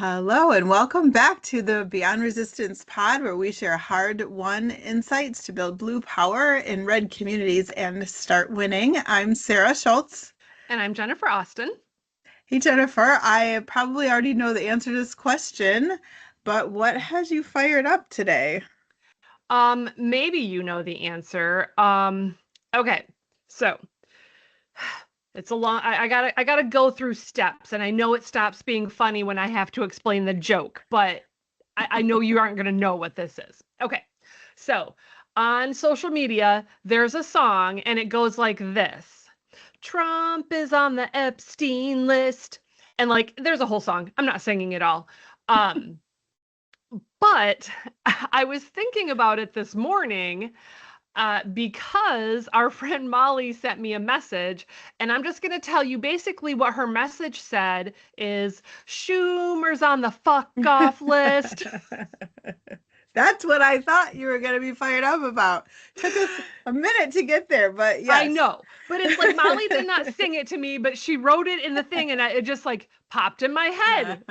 Hello and welcome back to the Beyond Resistance pod, where we share hard-won insights to build blue power in red communities and start winning. I'm Sarah Schultz. And I'm Jennifer Austin. Hey, Jennifer, I probably already know the answer to this question, but what has you fired up today? Maybe you know the answer. Okay, so it's a long. I gotta go through steps, and I know it stops being funny when I have to explain the joke, but I know you aren't gonna know what this is. Okay, so on social media, there's a song, and it goes like this: Trump is on the Epstein list, and like there's a whole song. I'm not singing it all. Um, But I was thinking about it this morning because our friend Molly sent me a message, and I'm just going to tell you basically what her message said is Schumer's on the fuck off list. That's what I thought you were going to be fired up about. Took us a minute to get there, but yes. I know, but it's like Molly did not sing it to me, but she wrote it in the thing, and it just like popped in my head.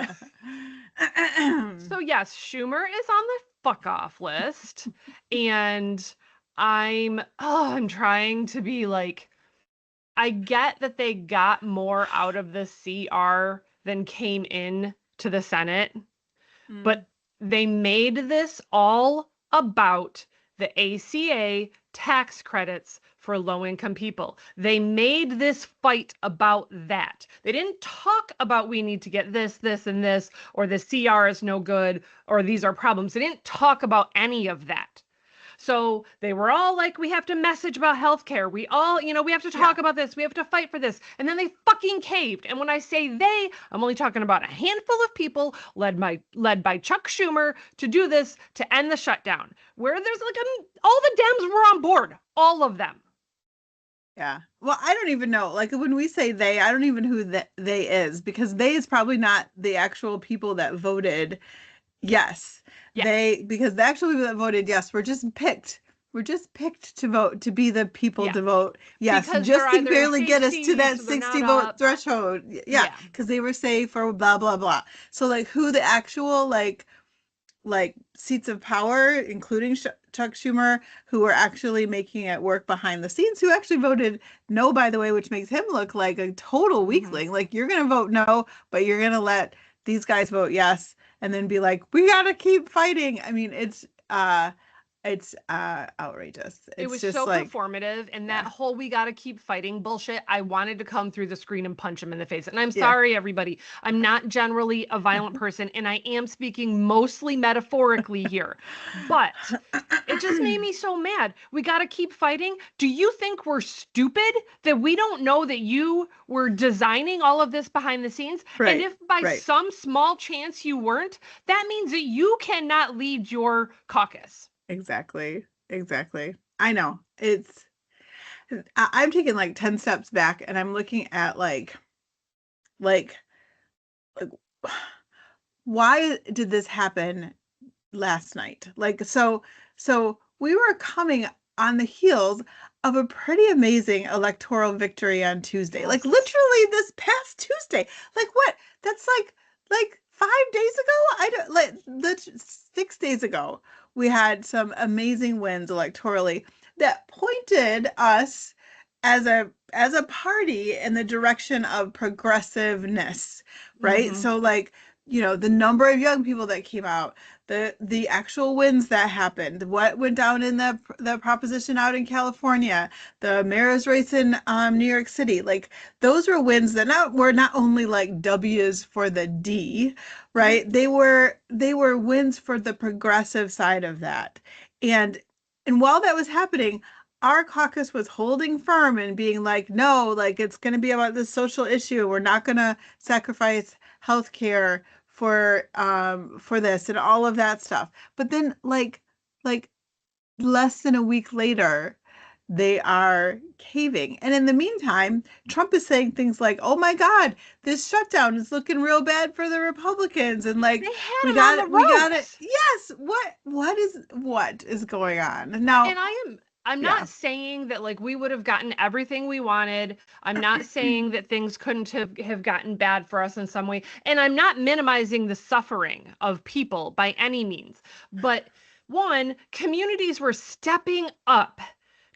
So yes, Schumer is on the fuck off list, and I'm trying to be like, I get that they got more out of the CR than came in to the Senate, but they made this all about the ACA tax credits for low-income people. They made this fight about that. They didn't talk about we need to get this, this, and this, or the CR is no good, or these are problems. They didn't talk about any of that. So they were all like, we have to message about healthcare. We all, we have to talk about this. We have to fight for this. And then they fucking caved. And when I say they, I'm only talking about a handful of people led by Chuck Schumer to do this, to end the shutdown, where there's like all the Dems were on board, all of them. Yeah. Well, I don't even know. Like when we say they, I don't even know who they is, because they is probably not the actual people that voted yes. Because the actual people that voted yes were just picked. We're just picked to vote, to be the people to vote yes, because just to barely get us to that so 60 vote threshold. Yeah, because they were safe or blah blah blah. So like who the actual like seats of power, including Chuck Schumer, who were actually making it work behind the scenes, who actually voted no, by the way, which makes him look like a total weakling. Like, you're going to vote no, but you're going to let these guys vote yes, and then be like, we got to keep fighting. I mean, it's outrageous. It was just so like, performative, and that whole we gotta keep fighting bullshit. I wanted to come through the screen and punch him in the face. And I'm sorry, everybody. I'm not generally a violent person, and I am speaking mostly metaphorically here. But it just made me so mad. We gotta keep fighting. Do you think we're stupid that we don't know that you were designing all of this behind the scenes? Right, and if by some small chance you weren't, that means that you cannot lead your caucus. Exactly. I know. I'm taking like 10 steps back, and I'm looking at like why did this happen last night? Like, so we were coming on the heels of a pretty amazing electoral victory on Tuesday. Yes. Like literally this past Tuesday. Like what? That's like 5 days ago? I don't like 6 days ago. We had some amazing wins electorally that pointed us as a party in the direction of progressiveness, right? So like, the number of young people that came out, the actual wins that happened, what went down in the proposition out in California, the mayor's race in New York City, like those were wins that were not only like W's for the D, right? They were wins for the progressive side of that. And while that was happening, our caucus was holding firm and being like, no, like it's going to be about this social issue. We're not going to sacrifice healthcare for this and all of that stuff. But then like less than a week later, they are caving. And in the meantime, Trump is saying things like, oh my God, this shutdown is looking real bad for the Republicans. And like, we got it. Yes. What is going on now? And I am I'm not saying that like we would have gotten everything we wanted. I'm not saying that things couldn't have gotten bad for us in some way. And I'm not minimizing the suffering of people by any means. But one, communities were stepping up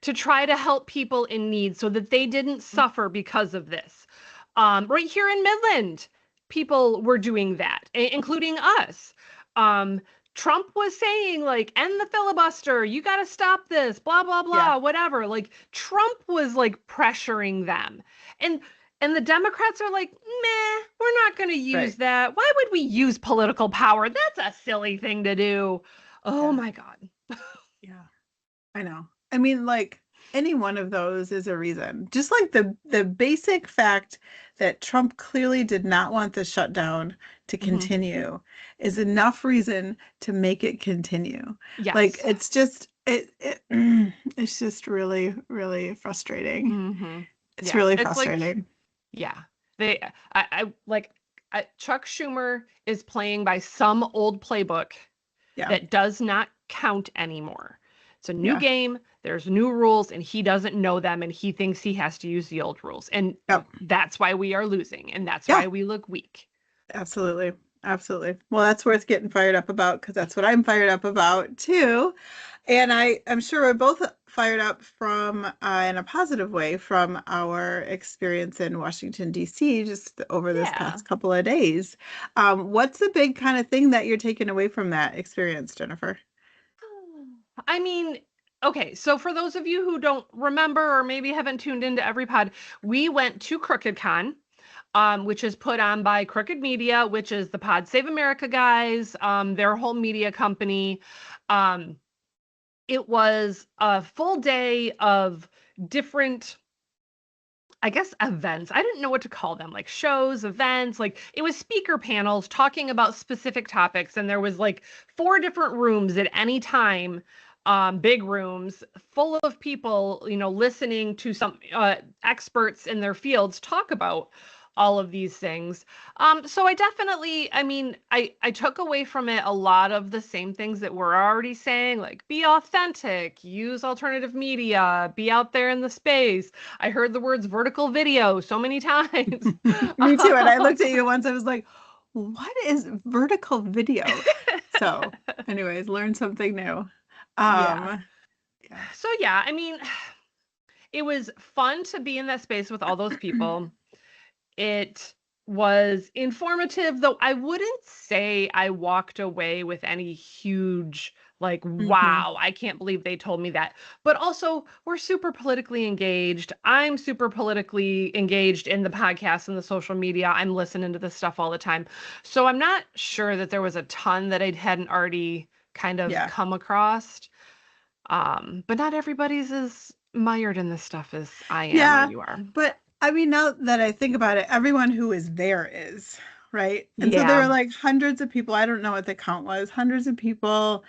to try to help people in need so that they didn't suffer because of this. Right here in Midland, people were doing that, including us. Trump was saying, like, end the filibuster, you got to stop this, blah, blah, blah, whatever. Like, Trump was like pressuring them. And the Democrats are like, meh, we're not going to use that. Why would we use political power? That's a silly thing to do. Oh my God. Yeah, I know. I mean, like, any one of those is a reason. Just like the basic fact that Trump clearly did not want the shutdown to continue is enough reason to make it continue. Yes. Like, it's just it's just really, really frustrating. It's really frustrating. Like, Chuck Schumer is playing by some old playbook that does not count anymore. It's a new game. There's new rules, and he doesn't know them, and he thinks he has to use the old rules. And that's why we are losing, and that's why we look weak. Absolutely. Absolutely. Well, that's worth getting fired up about, because that's what I'm fired up about, too. And I'm sure we're both fired up from, in a positive way, from our experience in Washington, D.C. just over this past couple of days. What's the big kind of thing that you're taking away from that experience, Jennifer? I mean, okay, so for those of you who don't remember or maybe haven't tuned into every pod, we went to CrookedCon, which is put on by Crooked Media, which is the Pod Save America guys, their whole media company. It was a full day of different, I guess, events. I didn't know what to call them, like shows, events, like it was speaker panels talking about specific topics. And there was like 4 different rooms at any time, big rooms full of people, listening to some experts in their fields talk about all of these things. So I definitely, I took away from it a lot of the same things that we're already saying, like be authentic, use alternative media, be out there in the space. I heard the words vertical video so many times. Me too. And I looked at you once, I was like, what is vertical video? So anyways, learn something new. So yeah, it was fun to be in that space with all those people. It was informative, though I wouldn't say I walked away with any huge, like, wow, I can't believe they told me that. But also, we're super politically engaged. I'm super politically engaged in the podcast and the social media. I'm listening to this stuff all the time. So I'm not sure that there was a ton that I hadn't already kind of come across. But not everybody's as mired in this stuff as I am or you are. But now that I think about it, everyone who is there is, right? And so there were like hundreds of people. I don't know what the count was. Hundreds of people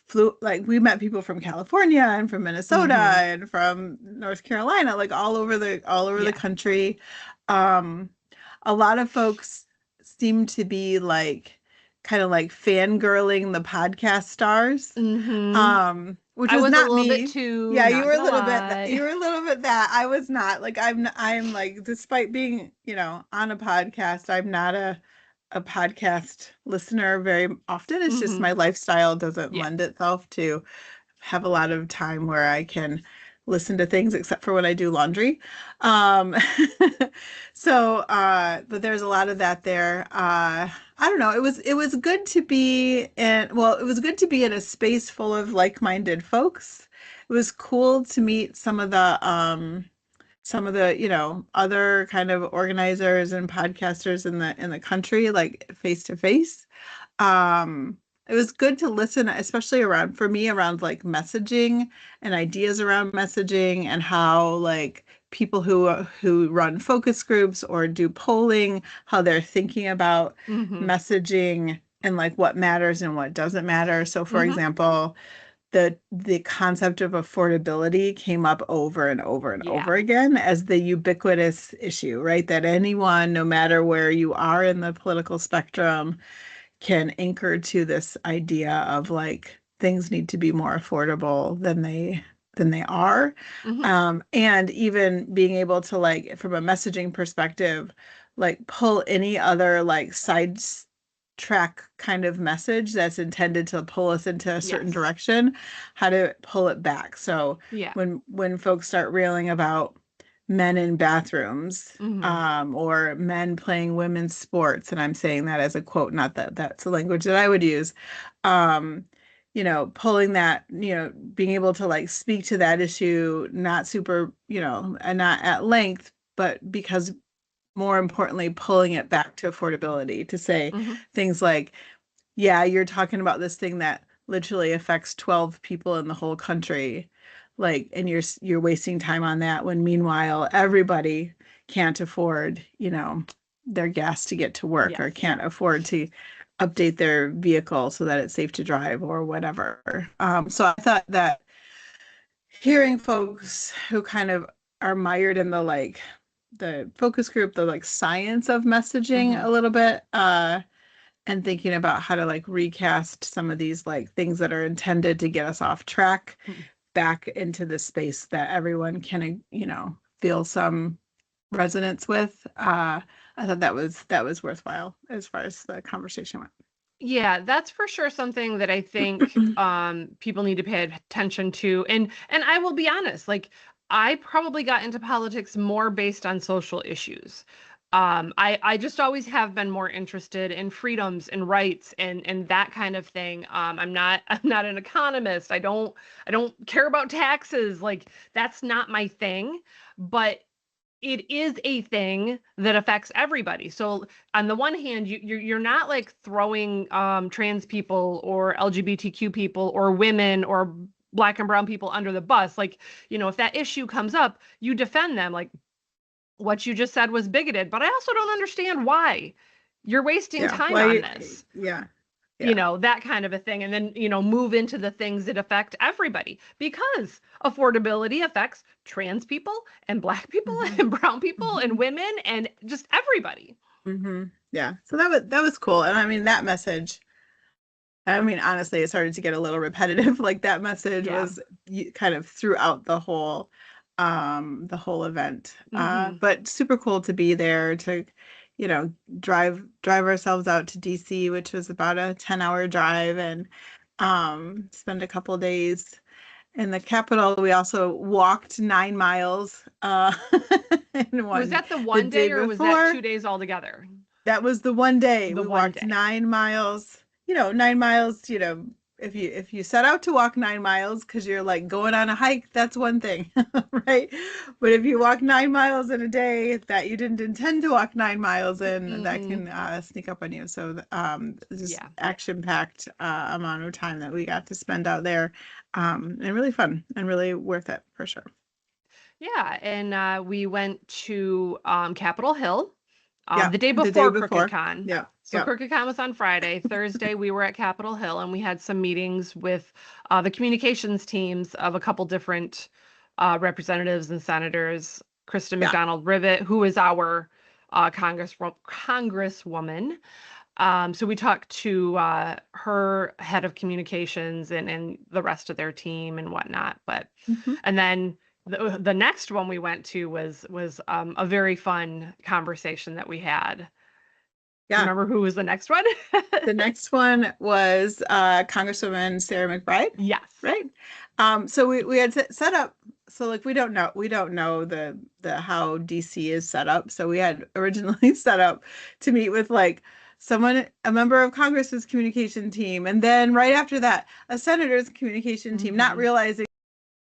flew, like we met people from California and from Minnesota and from North Carolina, like all over the country. A lot of folks seem to be like kind of like fangirling the podcast stars. Which was not me. Bit too. Yeah, you were a little bit. You were a little bit that. I was not. Like I'm like, despite being, on a podcast, I'm not a podcast listener very often. It's just my lifestyle doesn't lend itself to have a lot of time where I can listen to things, except for when I do laundry. So, but there's a lot of that there. I don't know. It was good to be in, it was good to be in a space full of like-minded folks. It was cool to meet some of the, other kind of organizers and podcasters in the country, like face to face. It was good to listen, especially around like messaging and ideas around messaging, and how like people who run focus groups or do polling, how they're thinking about messaging and like what matters and what doesn't matter. So for example, the concept of affordability came up over and over and over again as the ubiquitous issue, right? That anyone, no matter where you are in the political spectrum, can anchor to this idea of like things need to be more affordable than than they are. Mhm. And even being able to, like, from a messaging perspective, like pull any other like side track kind of message that's intended to pull us into a certain Yes. direction, how to pull it back. So Yeah. when folks start railing about men in bathrooms, Mhm. or men playing women's sports, and I'm saying that as a quote, not that that's a language that I would use, um, pulling that, being able to like speak to that issue, not super, and not at length, but because more importantly, pulling it back to affordability, to say Mhm. things like, yeah, you're talking about this thing that literally affects 12 people in the whole country, like, and you're wasting time on that when meanwhile everybody can't afford, their gas to get to work, or Yes. can't afford to update their vehicle so that it's safe to drive or whatever. So I thought that hearing folks who kind of are mired in the like the focus group, the like science of messaging a Mhm. little bit, and thinking about how to like recast some of these like things that are intended to get us off track Mhm. back into the space that everyone can, feel some resonance with. I thought that was worthwhile as far as the conversation went. Yeah, that's for sure something that I think people need to pay attention to. And I will be honest, like I probably got into politics more based on social issues. I just always have been more interested in freedoms and rights and that kind of thing. I'm not an economist. I don't care about taxes. Like that's not my thing. But it is a thing that affects everybody. So on the one hand, you're not like throwing trans people or LGBTQ people or women or black and brown people under the bus. Like, if that issue comes up, you defend them. Like what you just said was bigoted, but I also don't understand why you're wasting Yeah. time on Why? this, Yeah. Yeah. that kind of a thing. And then, move into the things that affect everybody because affordability affects trans people and black people Hmm. and brown people and Hmm. women and just everybody. Hmm. Yeah. So that was cool. And I mean, that message, I mean, honestly, it started to get a little repetitive. Like that message Yeah. was kind of throughout the whole event. Hmm. But super cool to be there to, you know, drive ourselves out to DC, which was about a 10-hour drive, and spend a couple days in the Capitol. We also walked 9 miles in Was one that the the one day day or was that before. 2 days altogether? That was the one day The we one walked day. 9 miles. 9 miles, if you set out to walk 9 miles because you're like going on a hike, that's one thing, right? But if you walk 9 miles in a day that you didn't intend to walk 9 miles in, that Hmm. can sneak up on you. So just Yeah. action-packed amount of time that we got to spend out there, and really fun and really worth it for sure. Yeah. And we went to Capitol Hill Yeah, the day the day before Crooked before. Con. Yeah, So yeah, Crooked Con was on Friday. Thursday, we were at Capitol Hill and we had some meetings with the communications teams of a couple different representatives and senators. Kristen yeah. McDonald Rivet, who is our congresswoman. So we talked to her head of communications and the rest of their team and whatnot. Hmm. And then the next one we went to was a very fun conversation that we had. Do you Yeah. remember who was the next one? The next one was Congresswoman Sarah McBride, Yes. right? So we had set up. So like we don't know the how DC is set up. So we had originally set up to meet with like a member of Congress's communication team, and then right after that, a senator's communication team, not Hmm. realizing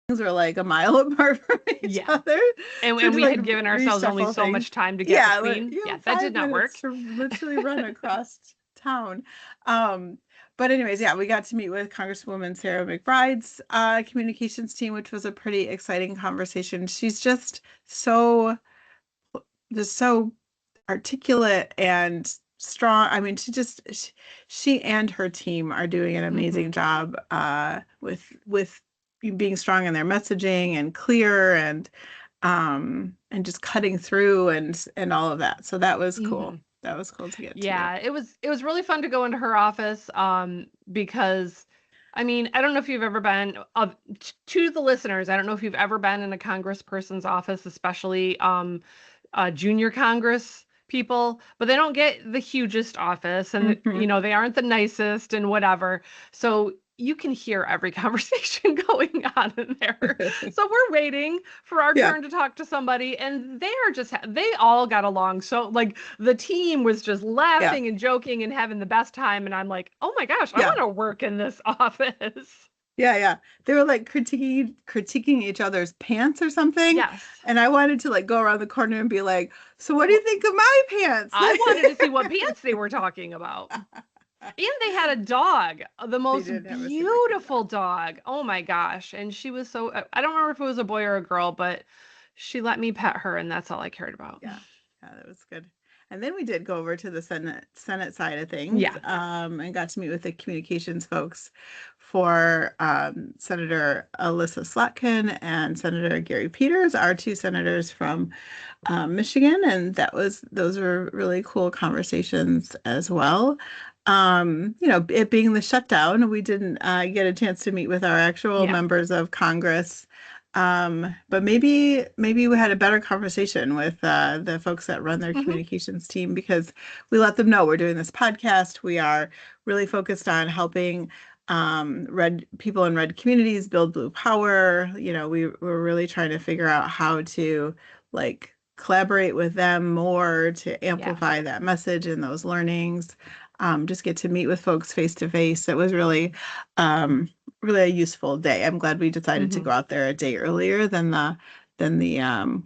things were like a mile apart from each Yeah. other. So And to we like had given ourselves only reshuffle so things. much time to get Yeah, between. Yeah, that did 5 minutes not to literally run across town. Um, but anyways, yeah, we got to meet with Congresswoman Sarah McBride's communications team, which was a pretty exciting conversation. She's just so articulate and strong. I mean, she and her team are doing an work. amazing job with being strong in their messaging and clear, and just cutting through and all of that. So that was cool. Hmm. That was cool to get to do. Yeah, it was really fun to go into her office because I mean, I don't know if you've ever been to the listeners. I don't know if you've ever been in a congressperson's office, especially junior Congress people, but they don't get the hugest office, and Mhm. they aren't the nicest and whatever. So you can hear every conversation going on in there. So we're waiting for our Yeah, turn to talk to somebody, and they all got along. So like the team was just yeah, laughing and joking and having the best time. And I'm like, oh my gosh, I yeah. want to work in this office. Yeah, yeah. They were like critiquing each other's pants or something. Yes. And I wanted to like go around the corner and be like, so what do you Well, think of my pants? I wanted to see what pants they were talking about. And they had a dog, the They most did have a super cute beautiful dog. dog. Oh my gosh. And she was so, I don't remember if it was a boy or a girl, but she let me pet her, and that's all I cared about. Yeah. Yeah, that was good. And then we did go over to the Senate side of things, Yeah. and got to meet with the communications folks for Senator Alyssa Slotkin and Senator Gary Peters, our two senators from Michigan, and those were really cool conversations as well. It being the shutdown, we didn't get a chance to meet with our actual Yeah. members of Congress. But maybe we had a better conversation with the folks that run their Hmm. communications team, because we let them know we're doing this podcast. We are really focused on helping red people in red communities build blue power. We're really trying to figure out how to like collaborate with them more to Yeah. amplify that message and those learnings. Just get to meet with folks face to face. It was really a useful day. I'm glad we decided to Hmm. go out there a day earlier than the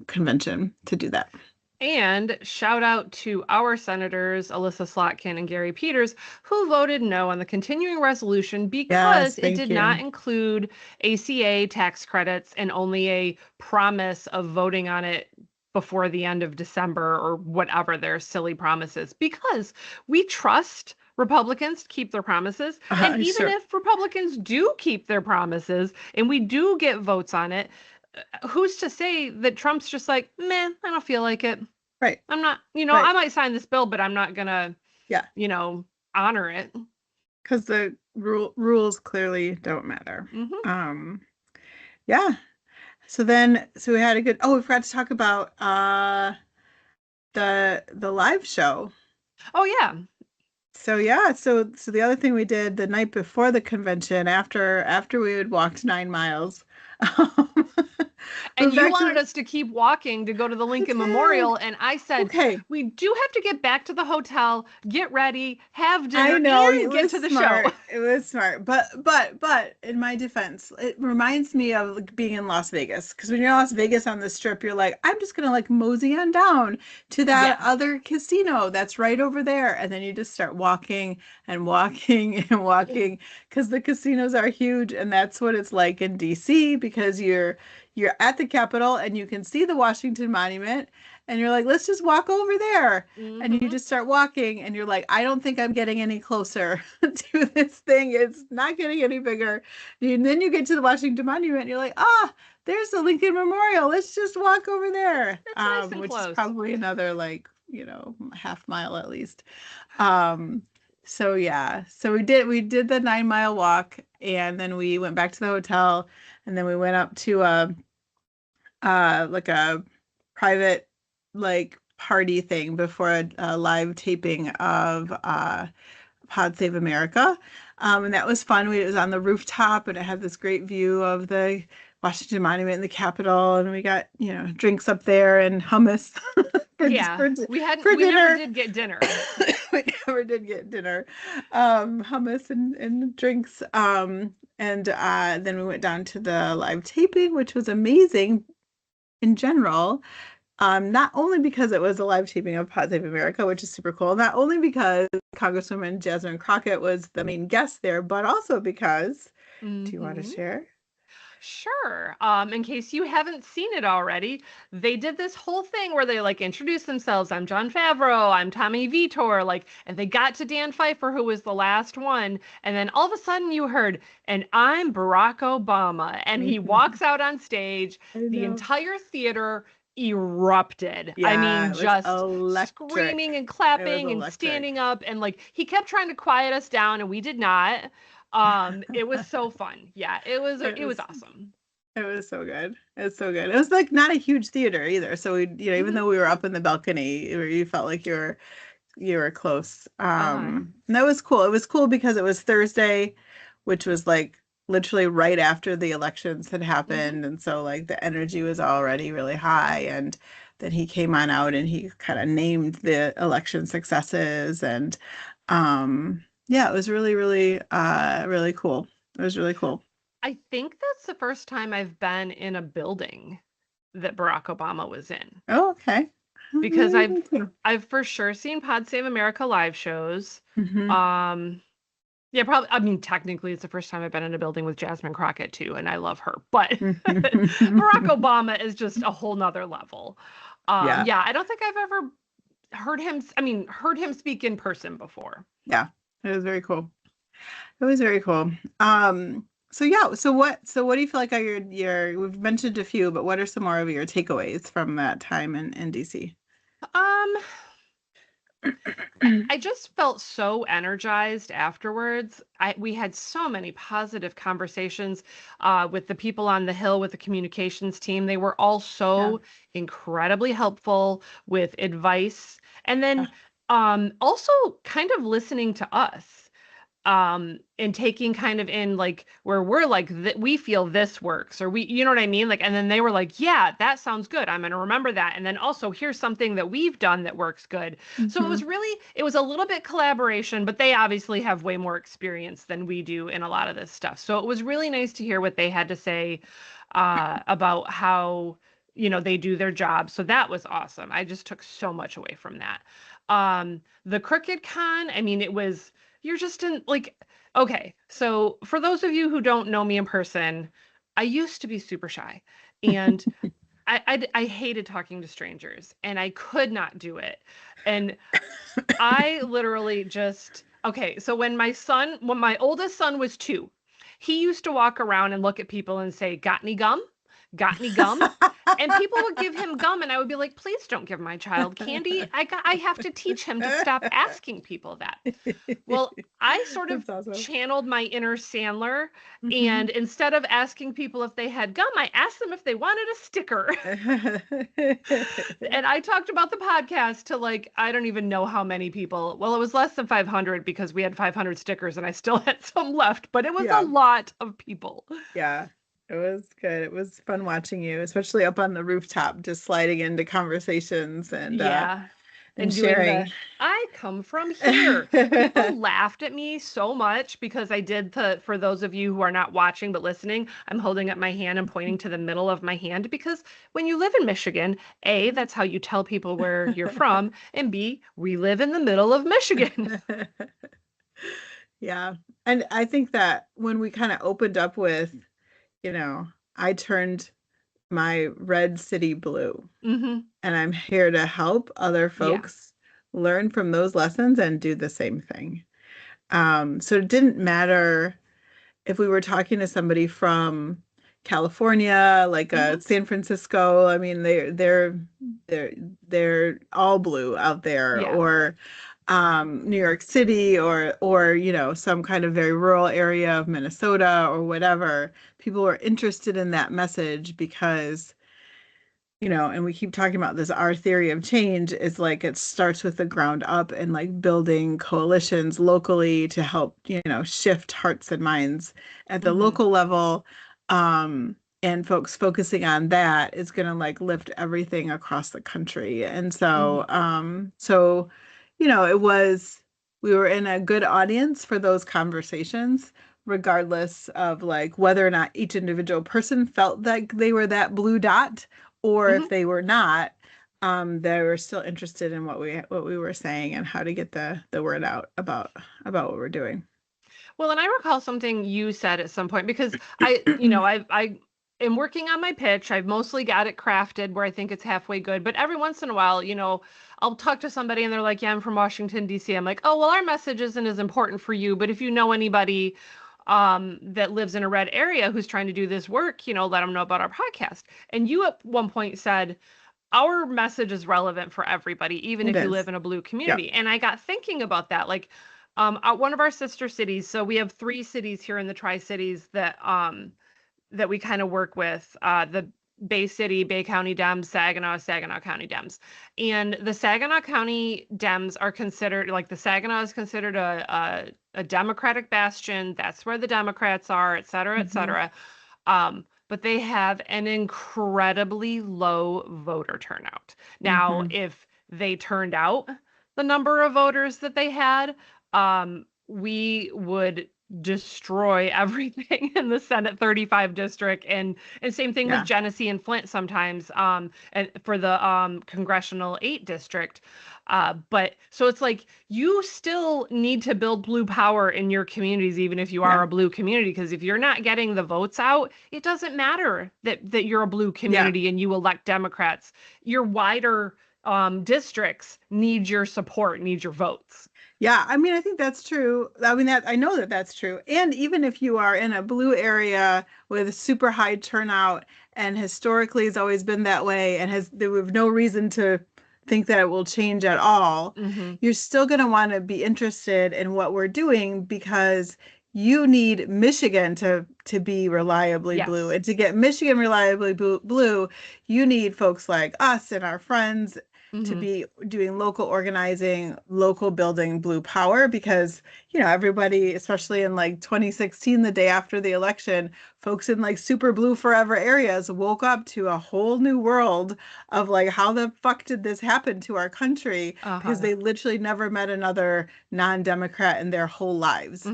convention to do that. And shout out to our senators, Alyssa Slotkin and Gary Peters, who voted no on the continuing resolution Yes, because it thank did not you. include ACA tax credits and only a promise of voting on it before the end of December or whatever their silly promises. Because we trust Republicans to keep their promises. And even Sure. if Republicans do keep their promises and we do get votes on it, who's to say that Trump's just like, man, I don't feel like it. Right. I'm not, Right. I might sign this bill, but I'm not gonna, Yeah. you know, honor it. Because the rules clearly don't matter. Hmm. Um, yeah. So we had a good. Oh, we forgot to talk about the live show. Oh yeah. So yeah, so the other thing we did the night before the convention, after we had walked 9 miles, um, we And went you back wanted to. us to keep walking to go to the I Lincoln did. Memorial, and I said, Okay, we do have to get back to the hotel, get ready, have I dinner, know it and get was to the show. smart. It was smart, but in my defense, it reminds me of like, being in Las Vegas. Because when you're in Las Vegas on the Strip, you're like, I'm just gonna like mosey on down to that Yeah. other casino that's right over there, and then you just start walking and walking and walking because the casinos are huge, and that's what it's like in DC because you're at the Capitol and you can see the Washington Monument, and you're like, let's just walk over there. And you Hmm. just start walking and you're like, I don't think I'm getting any closer to this thing. It's not getting any bigger. And then you get to the Washington Monument and you're like, there's the Lincoln Memorial. Let's just walk over there. It's nice and Which is close. probably another like, half mile at least. Um, so yeah, so we did the 9 mile walk, and then we went back to the hotel, and then we went up to like a private like party thing before a live taping of Pod Save America. And that was fun. It was on the rooftop, and it had this great view of the Washington Monument and the Capitol, and we got drinks up there and hummus for Yeah. for, for We never dinner. did get dinner. We never did get dinner. Hummus and drinks. And then we went down to the live taping, which was amazing in general. Not only because it was a live taping of Pod Save America, which is super cool, not only because Congresswoman Jasmine Crockett was the main guest there, but also because, do you want to Hmm. share? Sure. In case you haven't seen it already, they did this whole thing where they like introduced themselves. I'm John Favreau. I'm Tommy Vitor. Like, and they got to Dan Pfeiffer, who was the last one, and then all of a sudden you heard, and I'm Barack Obama, and he Mhm. walks out on stage. I The know. entire theater erupted. I Yeah, mean, it was just electric. screaming and It was clapping and electric. standing up, and like he kept trying to quiet us down, and we did not. It was so fun. Yeah, it was awesome. It was so good. It's so good. It was like not a huge theater either. So we, even though we were up in the balcony, you felt like you were close. And that was cool. It was cool because it was Thursday, which was like literally right after the elections had happened. And so like the energy was already really high. And then he came on out and he kind of named the election successes. And yeah, it was really, really, really cool. It was really cool. I think that's the first time I've been in a building that Barack Obama was in. Oh, okay. Because I've for sure seen Pod Save America live shows. Yeah, probably. I mean, technically, it's the first time I've been in a building with Jasmine Crockett too, and I love her. But Barack Obama is just a whole nother level. Yeah, I don't think I've ever heard him speak in person before. Yeah, it was very cool. It was very cool. So yeah, so what do you feel like are your we've mentioned a few, but what are some more of your takeaways from that time in DC? I just felt so energized afterwards. We had so many positive conversations with the people on the Hill, with the communications team. They were all so incredibly helpful with advice. And then also kind of listening to us. And taking kind of in like where we're like we feel this works, or we, you know what I mean, like, and then they were like, yeah, that sounds good, I'm gonna remember that, and then also here's something that we've done that works good. So it was a little bit collaboration, but they obviously have way more experience than we do in a lot of this stuff, so it was really nice to hear what they had to say about how they do their job. So that was awesome. I just took so much away from that. The Crooked Con, I mean, you're just in like, okay, so for those of you who don't know me in person, I used to be super shy, and I hated talking to strangers, and I could not do it. And I literally okay, so when my oldest son was 2, he used to walk around and look at people and say, "Got any gum? Got any gum?" And people would give him gum, and I would be like, "Please don't give my child candy. I have to teach him to stop asking people that." Well, I sort of channeled my inner Sandler, and instead of asking people if they had gum, I asked them if they wanted a sticker. And I talked about the podcast to like, I don't even know how many people. Well, it was less than 500 because we had 500 stickers and I still had some left, but it was a lot of people. Yeah. It was good. It was fun watching you, especially up on the rooftop, just sliding into conversations and sharing. I come from here. People laughed at me so much because I did for those of you who are not watching but listening, I'm holding up my hand and pointing to the middle of my hand because when you live in Michigan, A, that's how you tell people where you're from, and B, we live in the middle of Michigan. Yeah. And I think that when we kind of opened up with, I turned my red city blue, and I'm here to help other folks learn from those lessons and do the same thing. So it didn't matter if we were talking to somebody from California, like San Francisco. I mean, they're all blue out there, or New York City, or some kind of very rural area of Minnesota or whatever. People were interested in that message because and we keep talking about this, our theory of change is like it starts with the ground up and like building coalitions locally to help shift hearts and minds at the local level, and folks focusing on that is going to like lift everything across the country. And so we were in a good audience for those conversations, regardless of like whether or not each individual person felt like they were that blue dot, or if they were not, they were still interested in what we were saying and how to get the word out about what we're doing. Well, and I recall something you said at some point, because I am working on my pitch. I've mostly got it crafted where I think it's halfway good, but every once in a while, I'll talk to somebody and they're like, "Yeah, I'm from Washington, D.C." I'm like, "Oh, well, our message isn't as important for you, but if you know anybody that lives in a red area who's trying to do this work, let them know about our podcast." And you at one point said, our message is relevant for everybody, even if you live in a blue community. And I got thinking about that. Like, one of our sister cities. So we have 3 cities here in the Tri-Cities that we kind of work with. The Bay City, Bay County Dems, Saginaw County Dems. And the Saginaw County Dems are considered, like, the Saginaw is considered a Democratic bastion. That's where the Democrats are, et cetera, et cetera. But they have an incredibly low voter turnout. Now, if they turned out the number of voters that they had, we would destroy everything in the Senate 35 district, and same thing with Genesee and Flint sometimes, and for the congressional 8 district. But so it's like, you still need to build blue power in your communities, even if you are a blue community, because if you're not getting the votes out, it doesn't matter that you're a blue community and you elect Democrats. Your wider districts need your support, need your votes. Yeah, I mean, I think that's true. I mean, I know that that's true. And even if you are in a blue area with a super high turnout, and historically has always been that way, and we have no reason to think that it will change at all, you're still going to want to be interested in what we're doing, because you need Michigan to be reliably blue. And to get Michigan reliably blue, you need folks like us and our friends to be doing local organizing, local building blue power, because, everybody, especially in like 2016, the day after the election, folks in like super blue forever areas woke up to a whole new world of like, how the fuck did this happen to our country? Because they literally never met another non-Democrat in their whole lives.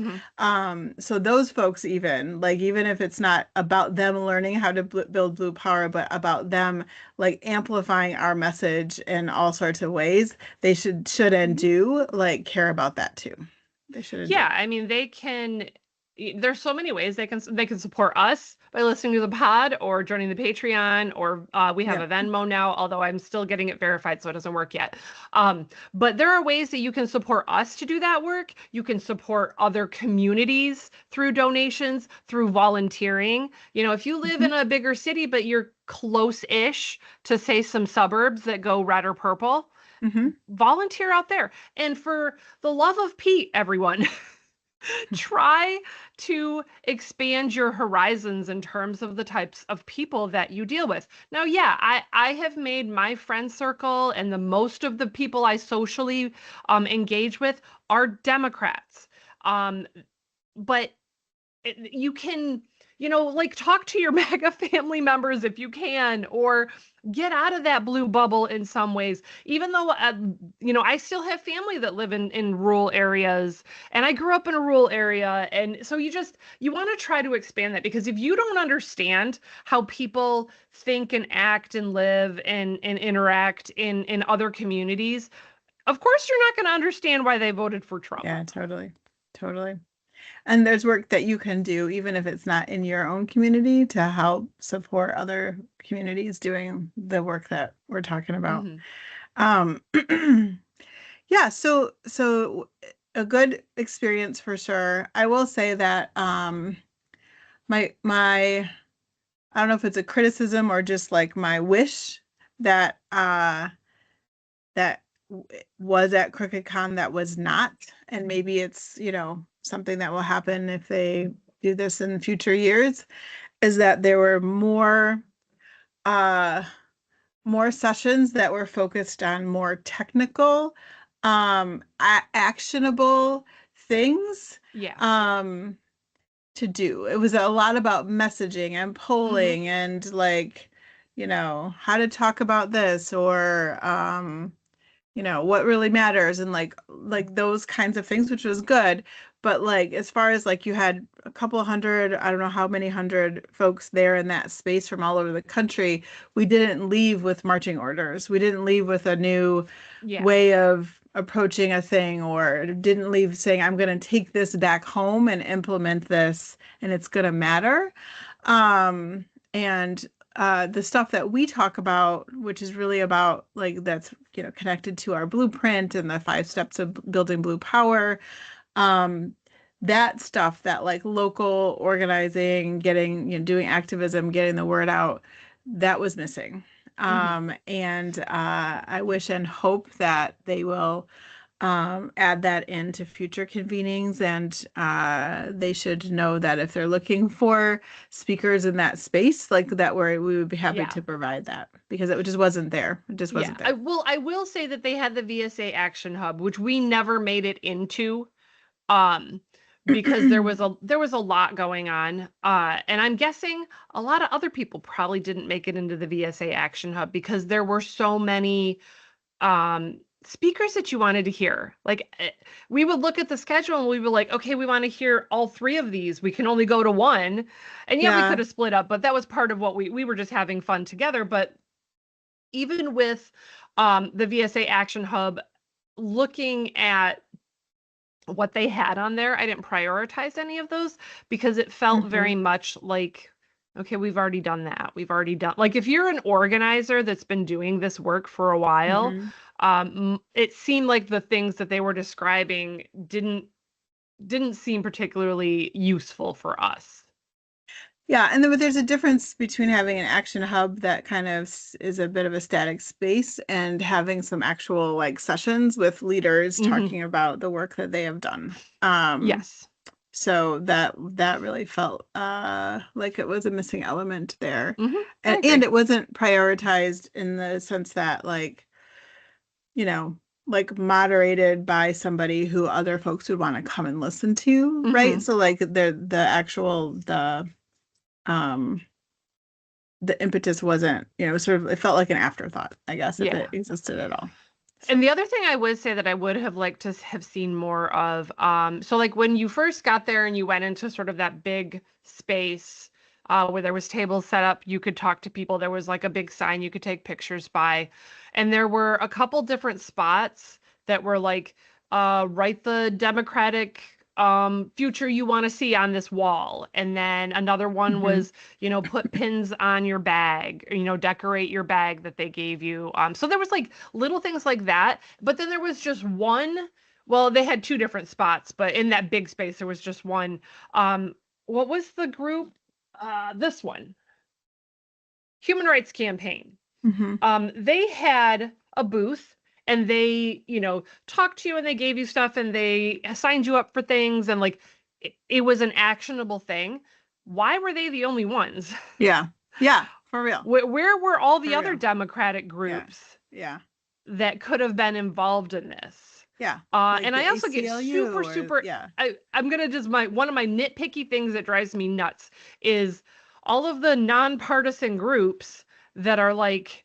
So those folks, even if it's not about them learning how to build blue power, but about them like amplifying our message in all sorts of ways, they should and do like care about that too. They should. I mean, there's so many ways they can support us by listening to the pod or joining the Patreon, or we have a Venmo now, although I'm still getting it verified, so it doesn't work yet. But there are ways that you can support us to do that work. You can support other communities through donations, through volunteering. If you live in a bigger city, but you're close-ish to, say, some suburbs that go red or purple, volunteer out there. And for the love of Pete, everyone, try to expand your horizons in terms of the types of people that you deal with. Now, I have made my friend circle, and the most of the people I socially engage with are Democrats. But you can, like, talk to your MAGA family members if you can, or get out of that blue bubble in some ways. Even though, I still have family that live in rural areas, and I grew up in a rural area. And so you want to try to expand that, because if you don't understand how people think and act and live and interact in other communities, of course you're not going to understand why they voted for Trump. Yeah, totally. And there's work that you can do, even if it's not in your own community, to help support other communities doing the work that we're talking about. So a good experience for sure. I will say that my I don't know if it's a criticism or just like my wish that that was at CrookedCon that was not, and maybe it's something that will happen if they do this in future years, is that there were more sessions that were focused on more technical, actionable things to do. It was a lot about messaging and polling and like, how to talk about this, or what really matters, and like those kinds of things, which was good. But like, as far as like, you had a couple hundred, I don't know how many hundred folks there in that space from all over the country, we didn't leave with marching orders. We didn't leave with a new way of approaching a thing, or didn't leave saying, I'm going to take this back home and implement this, and it's going to matter. And the stuff that we talk about, which is really about like, that's connected to our blueprint and the 5 steps of building blue power, that stuff, that like local organizing, getting, doing activism, getting the word out, that was missing. And I wish and hope that they will add that into future convenings, and they should know that if they're looking for speakers in that space, like that, we would be happy to provide that, because it just wasn't there. It just wasn't there. I will say that they had the VSA Action Hub, which we never made it into, because there was a lot going on, and I'm guessing a lot of other people probably didn't make it into the VSA Action Hub because there were so many speakers that you wanted to hear. Like, we would look at the schedule and we were like, okay, we want to hear all 3 of these. We can only go to one. And we could have split up, but that was part of what we were just having fun together. But even with the VSA Action Hub, looking at what they had on there, I didn't prioritize any of those because it felt very much like, okay, we've already done that. We've already done, like, if you're an organizer that's been doing this work for a while, it seemed like the things that they were describing didn't seem particularly useful for us. Yeah, and there's a difference between having an action hub that kind of is a bit of a static space and having some actual like sessions with leaders talking about the work that they have done. Yes. So that really felt like it was a missing element there. And it wasn't prioritized in the sense that, like, you know, like moderated by somebody who other folks would want to come and listen to, right? So like the impetus wasn't, sort of, it felt like an afterthought, I guess, if it existed at all. And the other thing I would say that I would have liked to have seen more of, so like when you first got there and you went into sort of that big space where there was tables set up, you could talk to people. There was like a big sign you could take pictures by. And there were a couple different spots that were like, write the Democratic future you want to see on this wall. And then another one was, put pins on your bag, decorate your bag that they gave you. So there was like little things like that, but then there was just one, well, they had 2 different spots, but in that big space, there was just one. What was the group? This one, Human Rights Campaign. They had a booth. And they, talked to you and they gave you stuff and they signed you up for things. And like, it was an actionable thing. Why were they the only ones? Yeah. Yeah. For real. Where were all the other Democratic groups? Yeah. That could have been involved in this? Yeah. Like, and I also get super. I'm going to just, one of my nitpicky things that drives me nuts is all of the nonpartisan groups that are like,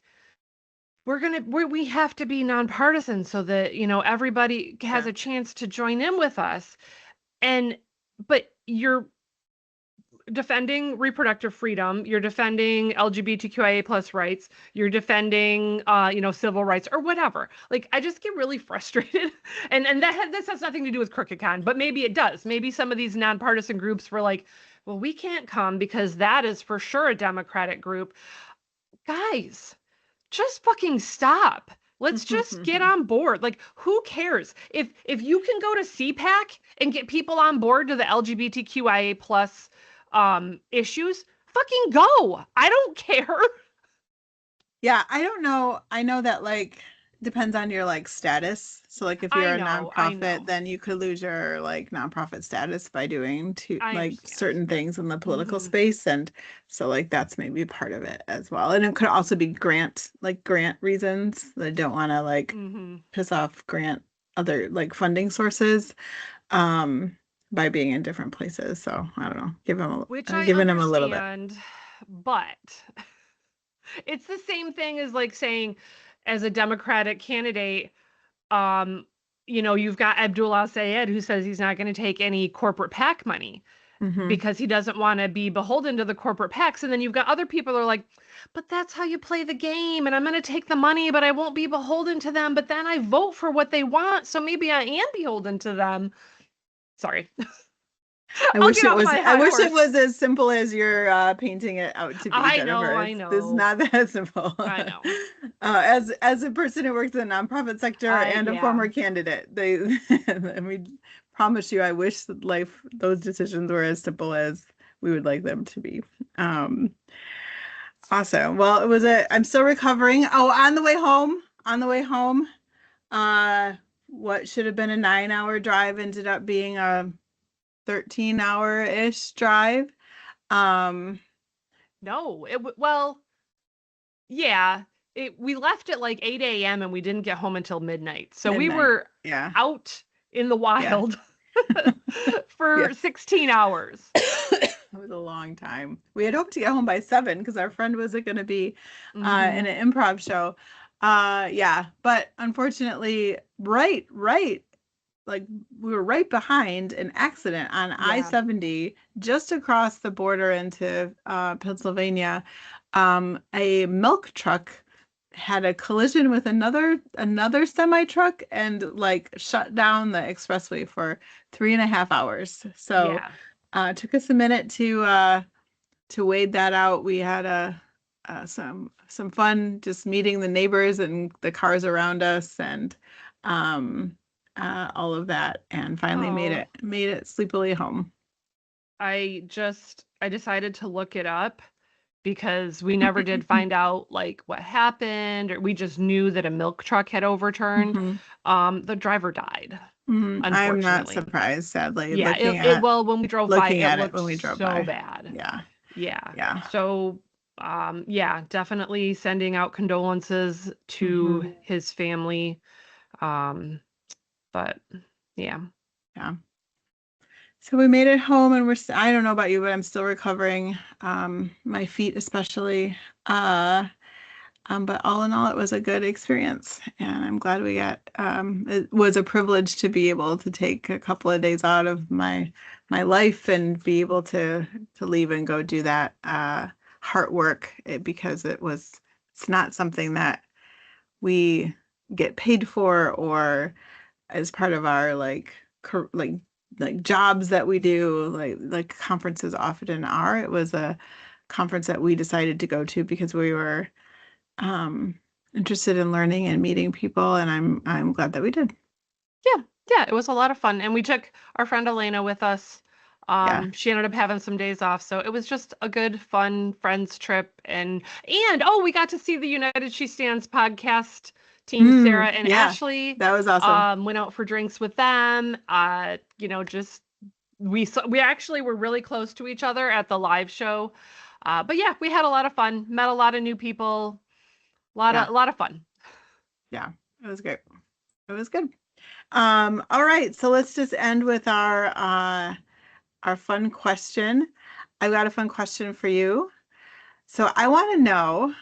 we have to be nonpartisan so that, everybody has a chance to join in with us. But you're defending reproductive freedom, you're defending LGBTQIA plus rights, you're defending, civil rights or whatever. Like, I just get really frustrated. And this has nothing to do with CrookedCon, but maybe it does. Maybe some of these nonpartisan groups were like, well, we can't come because that is for sure a Democratic group. Guys, just fucking stop. Let's just get on board. Like, who cares? If you can go to CPAC and get people on board to the LGBTQIA plus issues, fucking go. I don't care. Yeah, I don't know. I know that, like, depends on your like status. So like if you're a nonprofit, then you could lose your like nonprofit status by doing certain things in the political space. And so like that's maybe part of it as well. And it could also be grant reasons. They don't want to like piss off grant other like funding sources by being in different places. So I don't know. Giving them a little bit. But it's the same thing as like saying, as a Democratic candidate, you've got Abdul Al-Sayed who says he's not going to take any corporate PAC money because he doesn't want to be beholden to the corporate PACs. And then you've got other people who are like, but that's how you play the game. And I'm going to take the money, but I won't be beholden to them. But then I vote for what they want. So maybe I am beholden to them. Sorry. I wish it was as simple as you're painting it out to be. I know. It's not that simple. I know. As a person who works in the nonprofit sector and a former candidate, we promise you, I wish those decisions were as simple as we would like them to be. Awesome. Well, I'm still recovering. Oh, on the way home, what should have been a 9-hour drive ended up being a 13-hour-ish drive. No, well, yeah. We left at like 8 a.m. and we didn't get home until midnight. So we Midnight. were Yeah. out in the wild for Yeah. 16 hours. It was a long time. We had hoped to get home by 7 because our friend was going to be in an improv show. Yeah, but unfortunately, right, like we were right behind an accident on I-70 just across the border into Pennsylvania. A milk truck had a collision with another semi truck and like shut down the expressway for 3.5 hours. So it took us a minute to wade that out. We had some fun just meeting the neighbors and the cars around us and all of that, and finally made it sleepily home. I decided to look it up because we never did find out like what happened, or we just knew that a milk truck had overturned. The driver died. Unfortunately. I'm not surprised, sadly. Yeah, well, when we drove by, it looked so bad. Yeah. So, definitely sending out condolences to his family. But yeah. So we made it home, and I don't know about you, but I'm still recovering, my feet especially. But all in all, it was a good experience, and I'm glad we got, it was a privilege to be able to take a couple of days out of my life and be able to leave and go do that heart work, because it's not something that we get paid for or as part of our like jobs that we do, like conferences often are. It was a conference that we decided to go to because we were interested in learning and meeting people, and I'm glad that we did. Yeah, it was a lot of fun, and we took our friend Elena with us. She ended up having some days off, so it was just a good, fun friends trip, and we got to see the United She Stands podcast team, Sarah and Ashley. That was awesome. Went out for drinks with them. We actually were really close to each other at the live show. But yeah, we had a lot of fun, met a lot of new people, a lot of fun. Yeah, it was great. It was good. All right, so let's just end with our fun question. I've got a fun question for you. So I want to know,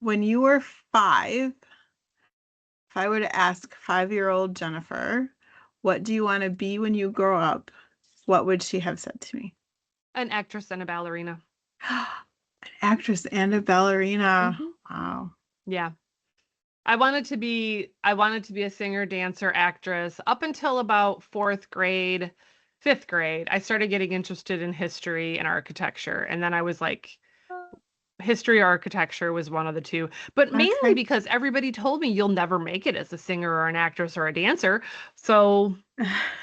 when you were 5, if I were to ask 5-year-old Jennifer, what do you want to be when you grow up? What would she have said to me? An actress and a ballerina. An actress and a ballerina. Wow. Yeah. I wanted to be a singer, dancer, actress up until about 4th grade, 5th grade. I started getting interested in history and architecture, and then I was like, history or architecture was one of the two, but mainly because everybody told me you'll never make it as a singer or an actress or a dancer. So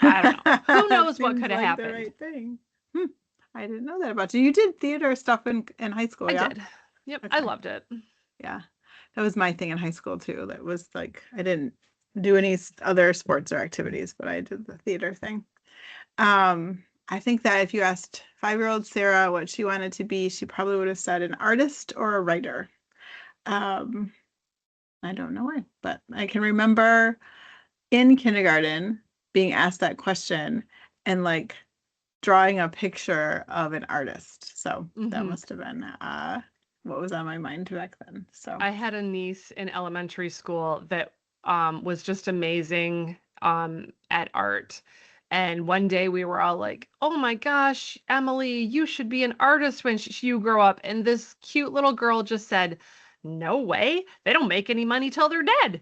I don't know. Who knows what could have happened? The right thing. I didn't know that about you. You did theater stuff in high school. I did. Yep. Okay. I loved it. Yeah. That was my thing in high school too. That was like, I didn't do any other sports or activities, but I did the theater thing. I think that if you asked 5-year-old Sarah what she wanted to be, she probably would have said an artist or a writer. I don't know why, but I can remember in kindergarten being asked that question and like drawing a picture of an artist. So that must have been what was on my mind back then. So I had a niece in elementary school that was just amazing at art. And one day we were all like, oh my gosh, Emily, you should be an artist when you grow up. And this cute little girl just said, no way. They don't make any money till they're dead.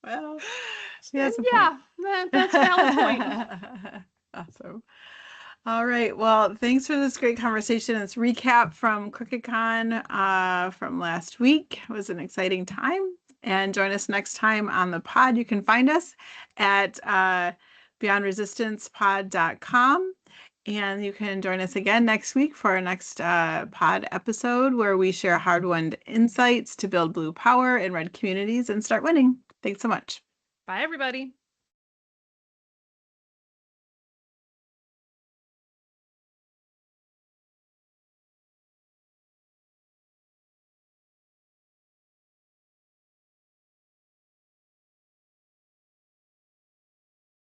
Well, that's a valid point. Awesome. All right. Well, thanks for this great conversation. This recap from CrookedCon from last week. It was an exciting time. And join us next time on the pod. You can find us at beyondresistancepod.com. And you can join us again next week for our next pod episode, where we share hard-won insights to build blue power in red communities and start winning. Thanks so much. Bye, everybody.